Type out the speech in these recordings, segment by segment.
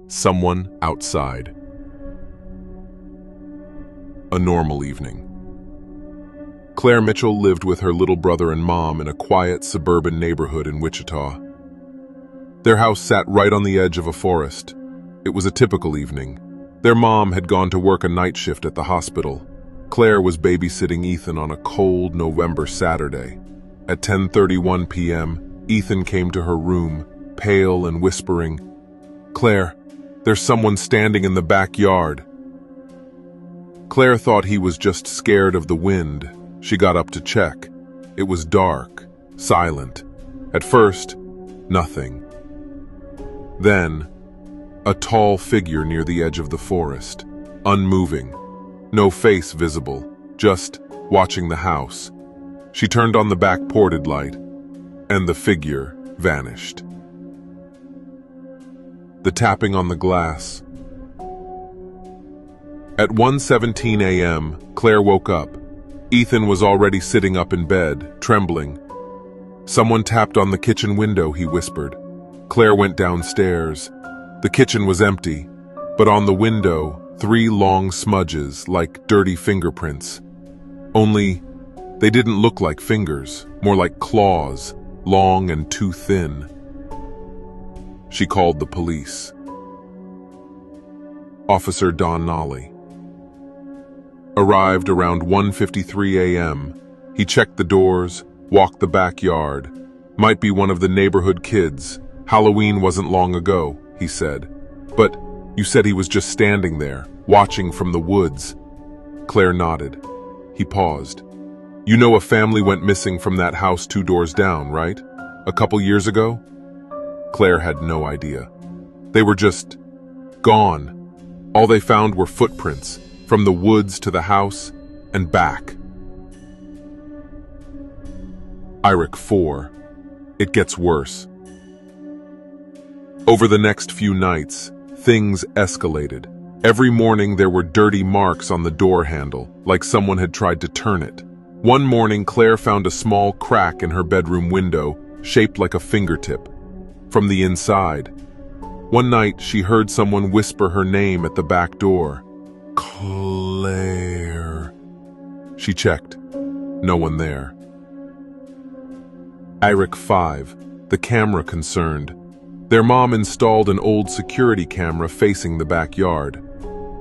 Someone outside. A normal evening. Claire Mitchell lived with her little brother and mom in a quiet suburban neighborhood in Wichita. Their house sat right on the edge of a forest. It was a typical evening. Their mom had gone to work a night shift at the hospital. Claire was babysitting Ethan on a cold November Saturday. At 10:31 p.m., Ethan came to her room, pale and whispering, "Claire, there's someone standing in the backyard." Claire thought he was just scared of the wind. She got up to check. It was dark, silent. At first, nothing. Then, a tall figure near the edge of the forest, unmoving, no face visible, just watching the house. She turned on the back ported light, and the figure vanished. The tapping on the glass. At 1:17 a.m., Claire woke up. Ethan was already sitting up in bed, trembling. "Someone tapped on the kitchen window," he whispered. Claire went downstairs. The kitchen was empty, but on the window, 3 long smudges like dirty fingerprints. Only, they didn't look like fingers, more like claws, long and too thin. She called the police. Officer Don Nolly arrived around 1:53 a.m. He checked the doors, walked the backyard. "Might be one of the neighborhood kids. Halloween wasn't long ago," he said. "But you said he was just standing there, watching from the woods." Claire nodded. He paused. "You know a family went missing from that house 2 doors down, right? A couple years ago?" Claire had no idea. They were just gone. All they found were footprints, from the woods to the house and back. IRIC 4. It gets worse. Over the next few nights, things escalated. Every morning there were dirty marks on the door handle, like someone had tried to turn it. One morning, Claire found a small crack in her bedroom window, shaped like a fingertip. From the inside. One night, she heard someone whisper her name at the back door. "Claire." She checked. No one there. IRIC 5. The camera concerned. Their mom installed an old security camera facing the backyard.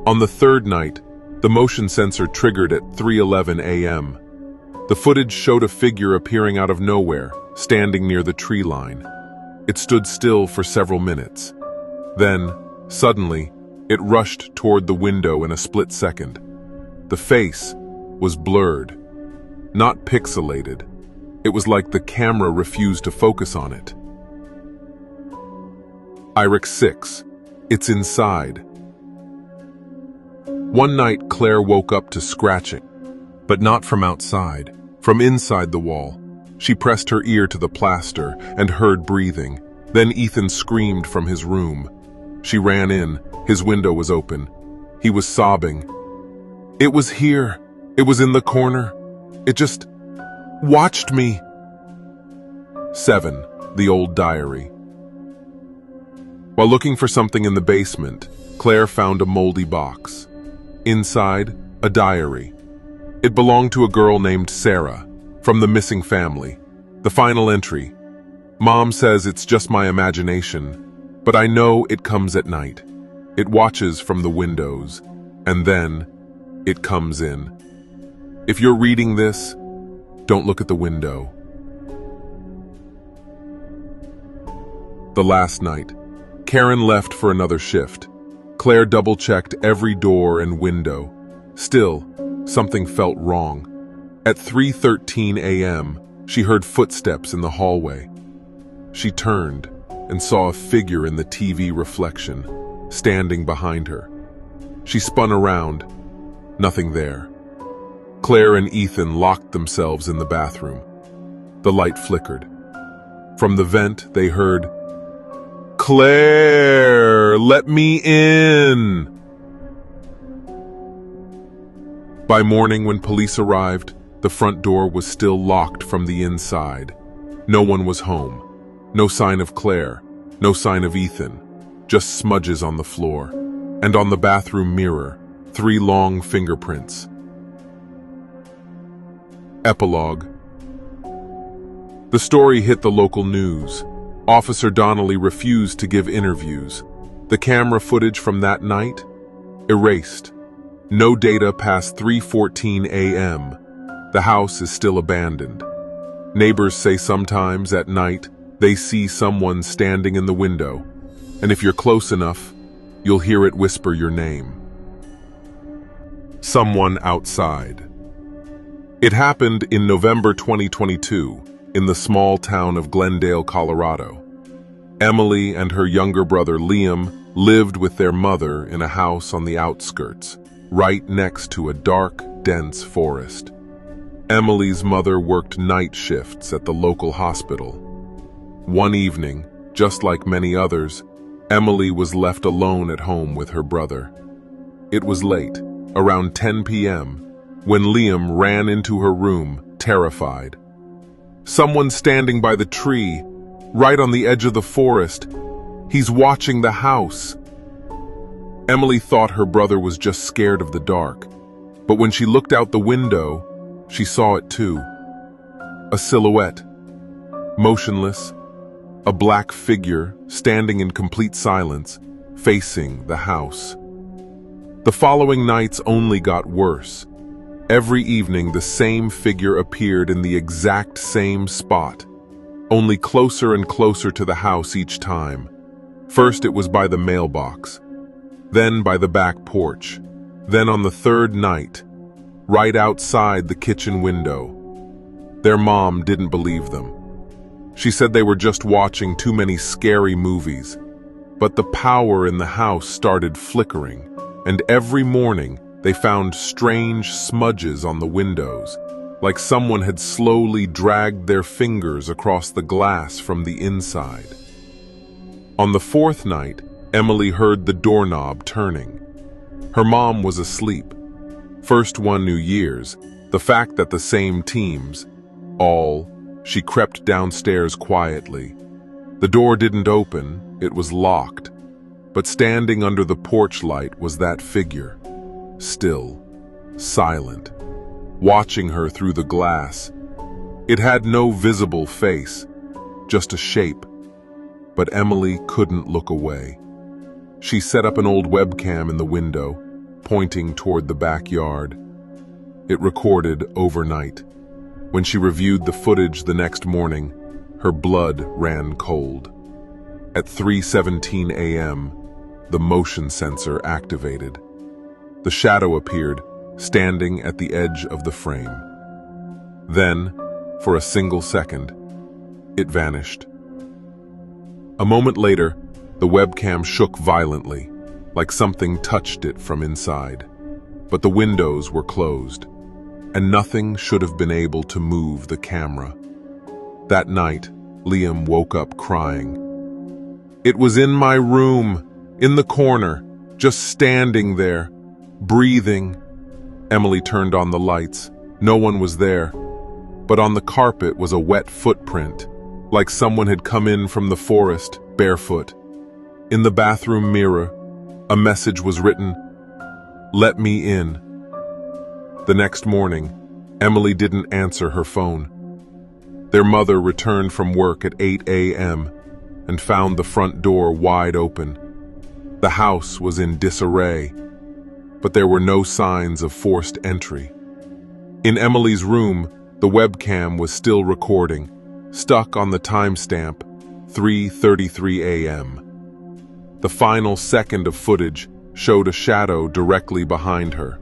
On the 3rd night, the motion sensor triggered at 3:11 a.m. The footage showed a figure appearing out of nowhere, standing near the tree line. It stood still for several minutes. Then, suddenly, it rushed toward the window in a split second. The face was blurred, not pixelated. It was like the camera refused to focus on it. IRIC 6. It's inside. One night, Claire woke up to scratching, but not from outside, from inside the wall. She pressed her ear to the plaster and heard breathing. Then Ethan screamed from his room. She ran in. His window was open. He was sobbing. "It was here. It was in the corner. It just watched me." 7. The old diary. While looking for something in the basement, Claire found a moldy box. Inside, a diary. It belonged to a girl named Sarah, from the missing family. The final entry. "Mom says it's just my imagination, but I know it comes at night. It watches from the windows, and then it comes in. If you're reading this, don't look at the window." The last night, Karen left for another shift. Claire double-checked every door and window. Still, something felt wrong. At 3:13 a.m., she heard footsteps in the hallway. She turned and saw a figure in the TV reflection, standing behind her. She spun around. Nothing there. Claire and Ethan locked themselves in the bathroom. The light flickered. From the vent, they heard, "Claire, let me in!" By morning, when police arrived, the front door was still locked from the inside. No one was home. No sign of Claire. No sign of Ethan. just smudges on the floor. And on the bathroom mirror, 3 long fingerprints. Epilogue. The story hit the local news. Officer Donnelly refused to give interviews. The camera footage from that night? Erased. No data past 3:14 a.m. The house is still abandoned. Neighbors say sometimes at night they see someone standing in the window, and if you're close enough, you'll hear it whisper your name. Someone outside. It happened in November 2022 in the small town of Glendale, Colorado. Emily and her younger brother Liam lived with their mother in a house on the outskirts, right next to a dark, dense forest. Emily's mother worked night shifts at the local hospital. One evening, just like many others, Emily was left alone at home with her brother. It was late, around 10 p.m., when Liam ran into her room, terrified. Someone's standing by the tree, right on the edge of the forest. He's watching the house. Emily thought her brother was just scared of the dark, but when she looked out the window, she saw it too. A silhouette, motionless, a black figure standing in complete silence, facing the house. The following nights only got worse. Every evening the same figure appeared in the exact same spot, only closer and closer to the house each time. First it was by the mailbox, then by the back porch, then on the third night, right outside the kitchen window. Their mom didn't believe them. She said they were just watching too many scary movies, but the power in the house started flickering, and every morning they found strange smudges on the windows, like someone had slowly dragged their fingers across the glass from the inside. On the 4th night, Emily heard the doorknob turning. Her mom was asleep. First one New Year's, the fact that the same teams, she crept downstairs quietly. The door didn't open, it was locked. But standing under the porch light was that figure, still, silent, watching her through the glass. It had no visible face, just a shape. But Emily couldn't look away. She set up an old webcam in the window, pointing toward the backyard. It recorded overnight. When she reviewed the footage the next morning, her blood ran cold. At 3:17 a.m., the motion sensor activated. The shadow appeared, standing at the edge of the frame. Then, for a single second, it vanished. A moment later, the webcam shook violently, like something touched it from inside. But the windows were closed, and nothing should have been able to move the camera. That night, Liam woke up crying. "It was in my room, in the corner, just standing there, breathing." Emily turned on the lights. No one was there, but on the carpet was a wet footprint, like someone had come in from the forest, barefoot. In the bathroom mirror, a message was written, "Let me in." The next morning, Emily didn't answer her phone. Their mother returned from work at 8 a.m. and found the front door wide open. The house was in disarray, but there were no signs of forced entry. In Emily's room, the webcam was still recording, stuck on the timestamp 3:33 a.m. The final second of footage showed a shadow directly behind her.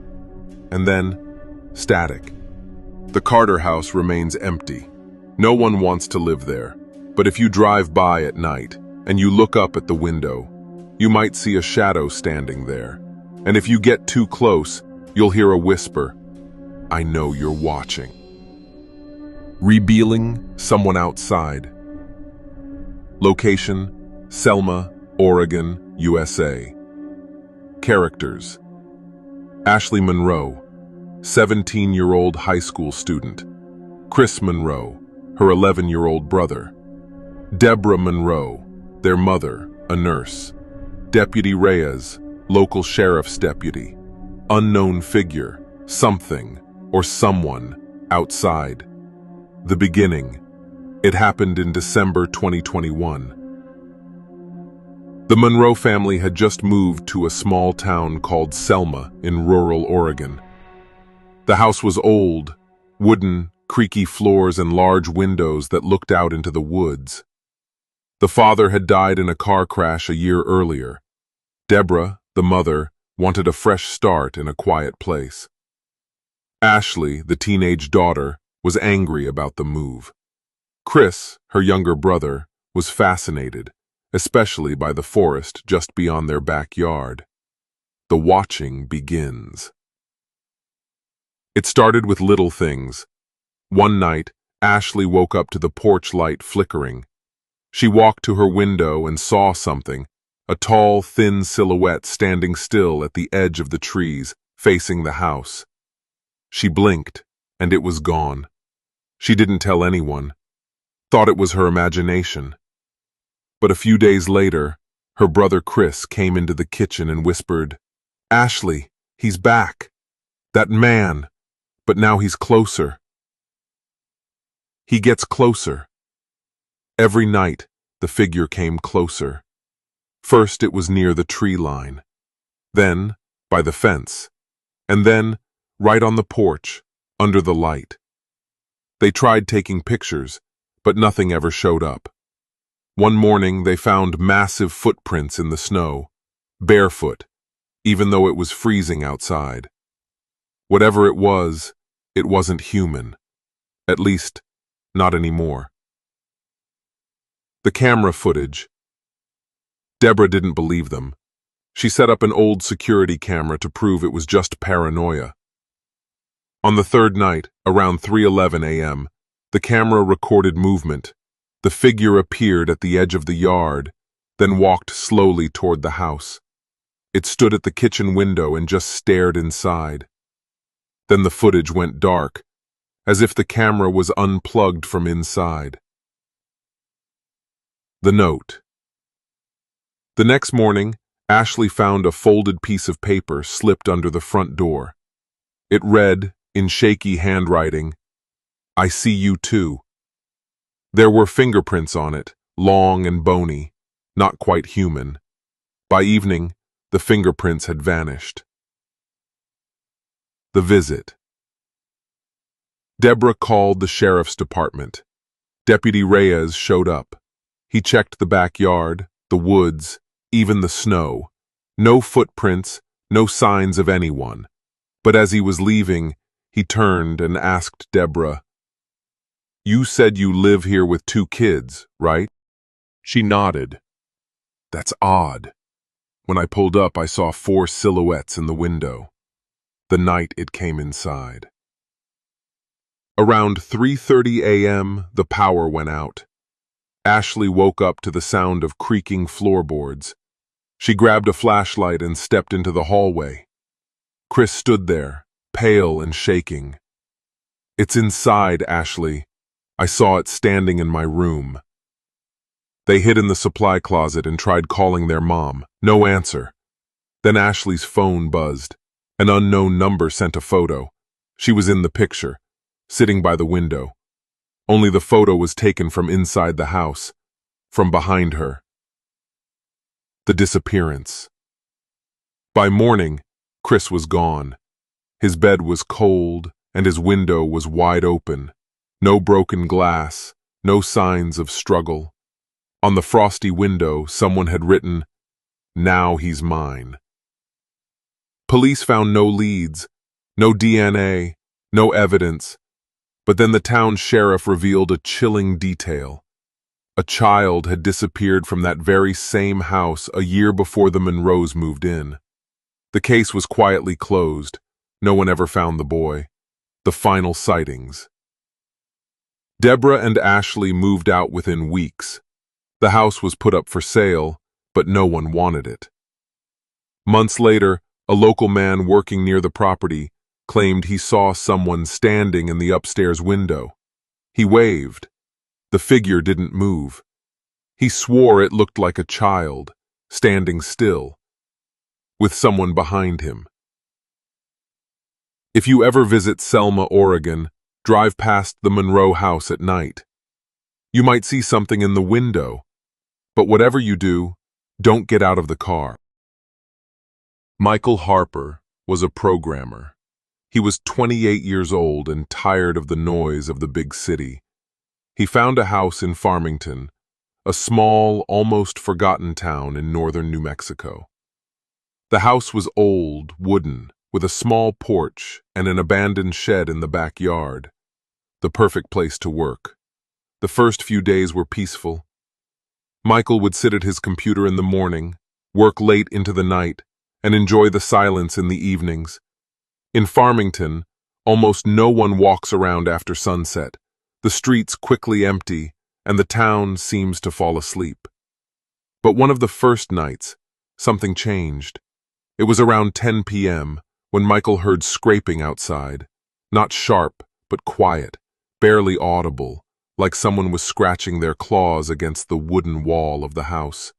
And then, static. The Carter house remains empty. No one wants to live there, but if you drive by at night and you look up at the window, you might see a shadow standing there. And if you get too close, you'll hear a whisper, "I know you're watching." Revealing someone outside. Location, Selma, Oregon, USA. Characters: Ashley Monroe, 17-year-old high school student. Chris Monroe, her 11-year-old brother. Deborah Monroe, their mother, a nurse. Deputy Reyes, local sheriff's deputy. Unknown figure, something, or someone, outside. The beginning. It happened in December 2021. The Monroe family had just moved to a small town called Selma in rural Oregon. The house was old, wooden, creaky floors and large windows that looked out into the woods. The father had died in a car crash a year earlier. Deborah, the mother, wanted a fresh start in a quiet place. Ashley, the teenage daughter, was angry about the move. Chris, her younger brother, was fascinated, especially by the forest just beyond their backyard. The watching begins. It started with little things. One night, Ashley woke up to the porch light flickering. She walked to her window and saw something, a tall, thin silhouette standing still at the edge of the trees, facing the house. She blinked, and it was gone. She didn't tell anyone, thought it was her imagination. But a few days later, her brother Chris came into the kitchen and whispered, "Ashley, he's back. That man, but now he's closer. He gets closer." Every night, the figure came closer. First it was near the tree line, then by the fence, and then right on the porch, under the light. They tried taking pictures, but nothing ever showed up. One morning they found massive footprints in the snow, barefoot, even though it was freezing outside. Whatever it wasn't human. At least, not anymore. The camera footage. Deborah didn't believe them. She set up an old security camera to prove it was just paranoia. On the third night, around 3:11 a.m., the camera recorded movement. The figure appeared at the edge of the yard, then walked slowly toward the house. It stood at the kitchen window and just stared inside. Then the footage went dark, as if the camera was unplugged from inside. The note. The next morning, Ashley found a folded piece of paper slipped under the front door. It read, in shaky handwriting, "I see you too." There were fingerprints on it, long and bony, not quite human. By evening, the fingerprints had vanished. The visit. Deborah called the sheriff's department. Deputy Reyes showed up. He checked the backyard, the woods, even the snow. No footprints, no signs of anyone. But as he was leaving, he turned and asked Deborah, "You said you live here with 2 kids, right?" She nodded. "That's odd. When I pulled up, I saw 4 silhouettes in the window. The night it came inside." Around 3:30 a.m., the power went out. Ashley woke up to the sound of creaking floorboards. She grabbed a flashlight and stepped into the hallway. Chris stood there, pale and shaking. "It's inside, Ashley. I saw it standing in my room." They hid in the supply closet and tried calling their mom. No answer. Then Ashley's phone buzzed. An unknown number sent a photo. She was in the picture, sitting by the window. Only the photo was taken from inside the house, from behind her. The disappearance. By morning, Chris was gone. His bed was cold, and his window was wide open. No broken glass, no signs of struggle. On the frosty window, someone had written, "Now he's mine." Police found no leads, no DNA, no evidence. But then the town sheriff revealed a chilling detail. A child had disappeared from that very same house a year before the Monroes moved in. The case was quietly closed. No one ever found the boy. The final sightings. Deborah and Ashley moved out within weeks. The house was put up for sale, but no one wanted it. Months later, a local man working near the property claimed he saw someone standing in the upstairs window. He waved. The figure didn't move. He swore it looked like a child, standing still, with someone behind him. If you ever visit Selma, Oregon, drive past the Monroe house at night. You might see something in the window, but whatever you do, don't get out of the car. Michael Harper was a programmer. He was 28 years old and tired of the noise of the big city. He found a house in Farmington, a small, almost forgotten town in northern New Mexico. The house was old, wooden, with a small porch and an abandoned shed in the backyard. The perfect place to work. The first few days were peaceful. Michael would sit at his computer in the morning, work late into the night, and enjoy the silence in the evenings. In Farmington, almost no one walks around after sunset. The streets quickly empty, and the town seems to fall asleep. But one of the first nights, something changed. It was around 10 p.m. when Michael heard scraping outside. Not sharp, but quiet, barely audible, like someone was scratching their claws against the wooden wall of the house.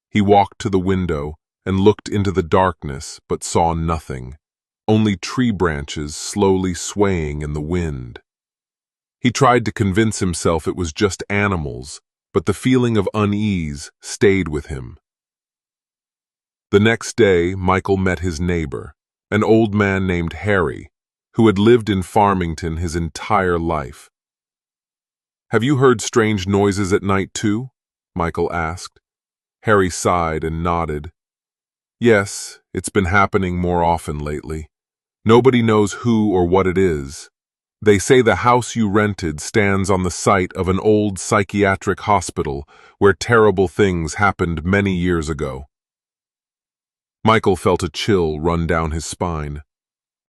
He walked to the window and looked into the darkness, but saw nothing, only tree branches slowly swaying in the wind. He tried to convince himself it was just animals, but the feeling of unease stayed with him. The next day, Michael met his neighbor, an old man named Harry, who had lived in Farmington his entire life. "Have you heard strange noises at night too?" Michael asked. Harry sighed and nodded. "Yes, it's been happening more often lately. Nobody knows who or what it is. They say the house you rented stands on the site of an old psychiatric hospital where terrible things happened many years ago." Michael felt a chill run down his spine.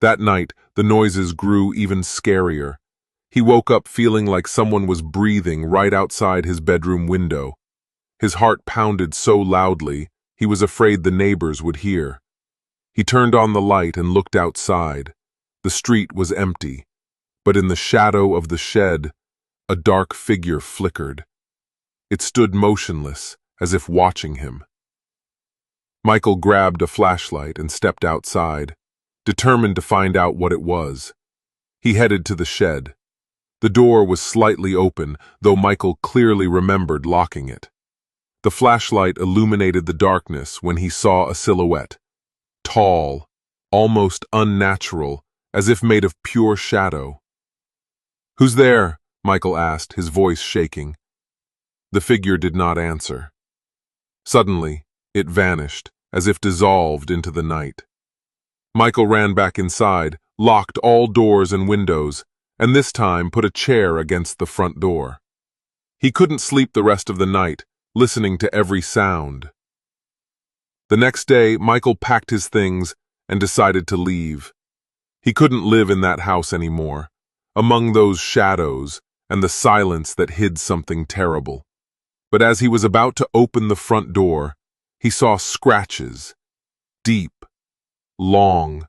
That night, the noises grew even scarier. He woke up feeling like someone was breathing right outside his bedroom window. His heart pounded so loudly, he was afraid the neighbors would hear. He turned on the light and looked outside. The street was empty, but in the shadow of the shed, a dark figure flickered. It stood motionless, as if watching him. Michael grabbed a flashlight and stepped outside, determined to find out what it was. He headed to the shed. The door was slightly open, though Michael clearly remembered locking it. The flashlight illuminated the darkness when he saw a silhouette. Tall, almost unnatural, as if made of pure shadow. "Who's there?" Michael asked, his voice shaking. The figure did not answer. Suddenly, it vanished, as if dissolved into the night. Michael ran back inside, locked all doors and windows, and this time put a chair against the front door. He couldn't sleep the rest of the night, listening to every sound. The next day, Michael packed his things and decided to leave. He couldn't live in that house anymore, among those shadows and the silence that hid something terrible. But as he was about to open the front door, he saw scratches, deep, long,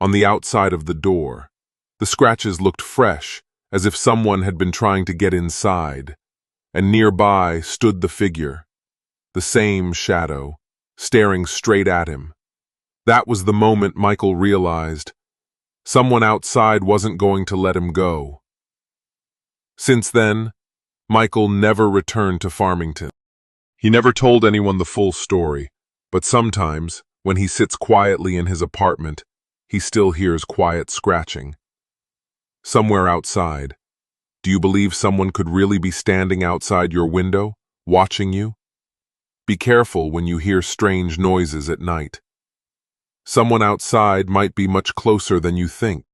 on the outside of the door. The scratches looked fresh, as if someone had been trying to get inside, and nearby stood the figure, the same shadow, staring straight at him. That was the moment Michael realized someone outside wasn't going to let him go. Since then, Michael never returned to Farmington. He never told anyone the full story, but sometimes, when he sits quietly in his apartment, he still hears quiet scratching. Somewhere outside. Do you believe someone could really be standing outside your window, watching you? Be careful when you hear strange noises at night. Someone outside might be much closer than you think.